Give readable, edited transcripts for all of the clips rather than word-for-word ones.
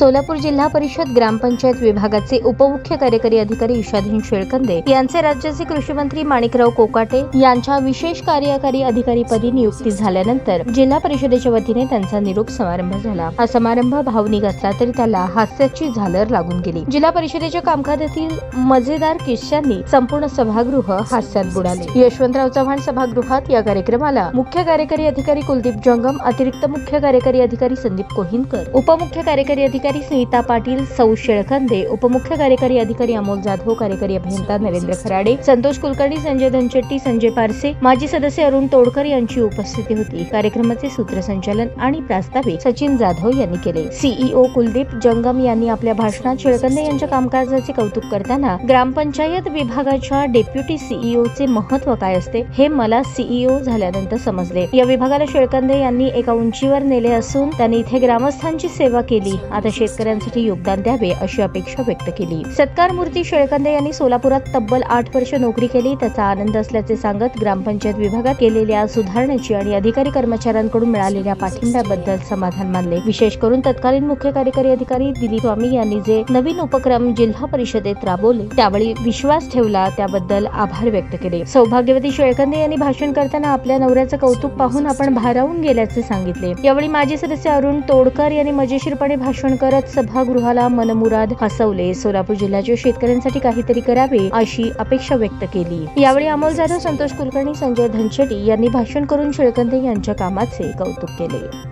सोलापूर जिल्हा परिषद ग्रामपंचायत विभागाचे उपमुख्य कार्यकारी अधिकारी ईशाधीन शेळकंदे यांचे राज्याचे कृषी मंत्री माणिकराव कोकाटे यांच्या विशेष कार्यकारी अधिकारीपदी नियुक्ती झाल्यानंतर जिल्हा परिषदेच्या वतीने त्यांचा निरोप समारंभ झाला। हा समारंभ भावनिक असला तरी त्याला हास्याची झालर लागून गेली। जिल्हा परिषदेच्या कामकाजातील मजेदार किस्स्यांनी संपूर्ण सभागृह हास्यात बुडाले। यशवंतराव चव्हाण सभागृहात या कार्यक्रमाला मुख्य कार्यकारी अधिकारी कुलदीप जंगम, अतिरिक्त मुख्य कार्यकारी अधिकारी संदीप कोहिनकर, उपमुख्य कार्यकारी अधिकारी स्मिता पाटील, सौ शेळकंदे, उपमुख्य कार्यकारी अधिकारी अमोल जाधव, कार्यकारी अभियंता नरेंद्र खराडे, संतोष कुलकर्णी, संजय धनशेट्टी, संजय पारसे, माजी सदस्य अरुण तोडकर यांची उपस्थिती होती। कार्यक्रमाचे सूत्रसंचालन आणि प्रास्ताविक सचिन जाधव यांनी केले। सीईओ कुलदीप जंगम यांनी आपल्या भाषणात शेळकंदे यांच्या कामकाजाचे कौतुक करताना ग्रामपंचायत विभागाच्या डेप्युटी सीईओ चे महत्त्व काय असते हे मला सीईओ झाल्यानंतर समजले। या विभागाला शेळकंदे यांनी एका उंचीवर नेले असून त्यांनी इथे ग्रामस्थांची सेवा केली। आता शेतकऱ्यांसाठी योगदान द्यावे अशी अपेक्षा व्यक्त केली। सत्कार मूर्ती शेळकंदे यांनी सोलापुरात तब्बल 8 वर्ष नोकरी केली, त्याचा आनंद असल्याचे सांगत ग्रामपंचायत विभागात केलेल्या सुधारणेची आणि अधिकारी कर्मचाऱ्यांकडून मिळालेल्या पाठिंब्याबद्दल समाधान मानले। विशेष करून तत्कालीन मुख्य कार्यकारी अधिकारी दिलीप स्वामी यांनी जे नवीन उपक्रम जिल्हा परिषदेत राबवले त्यावेळी विश्वास ठेवला त्याबद्दल आभार व्यक्त केले। सौभाग्यवती शेळकंदे यांनी भाषण करताना आपल्या नवऱ्याचं कौतुक पाहून आपण भारावून गेल्याचे सांगितले। यावेळी माजी सदस्य अरुण तोडकर यांनी मजेशीरपणे भाषण करत सभागृहाला मनमुराद हसवले। सोलापूर जिल्ह्याच्या शेतकऱ्यांसाठी काहीतरी करावे अशी अपेक्षा व्यक्त केली। यावेळी अमोल जाधव, संतोष कुलकर्णी, संजय धनशेट्टी यांनी भाषण करून शेळकंदे यांच्या कामाचे कौतुक केले।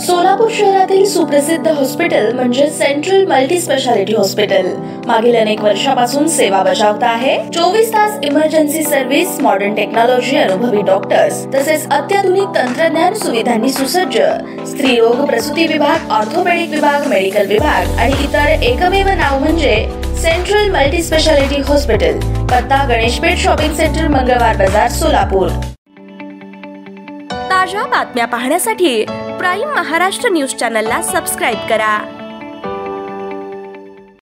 सोलापूर शहरातील सुप्रसिद्ध हॉस्पिटल म्हणजे सेंट्रल मल्टी स्पेशालिटी हॉस्पिटल मागील अनेक वर्षापासून सेवा बजावत आहे। 24 तास इमर्जन्सी सर्व्हिस, मॉडर्न टेक्नॉलॉजी, अनुभवी डॉक्टर्स तसेच अत्याधुनिक तंत्रज्ञान सुविधांनी सुसज्ज स्त्रीरोग प्रसूती विभाग, ऑर्थोपेडिक विभाग, मेडिकल विभाग आणि इतर एकमेव नाव म्हणजे सेंट्रल मल्टी स्पेशालिटी हॉस्पिटल। पत्ता गणेशपेठ शॉपिंग सेंटर, मंगळवार बाजार, सोलापूर। ताज्या बातम्या पाहण्यासाठी प्राईम महाराष्ट्र न्यूज चॅनलला सबस्क्राइब करा।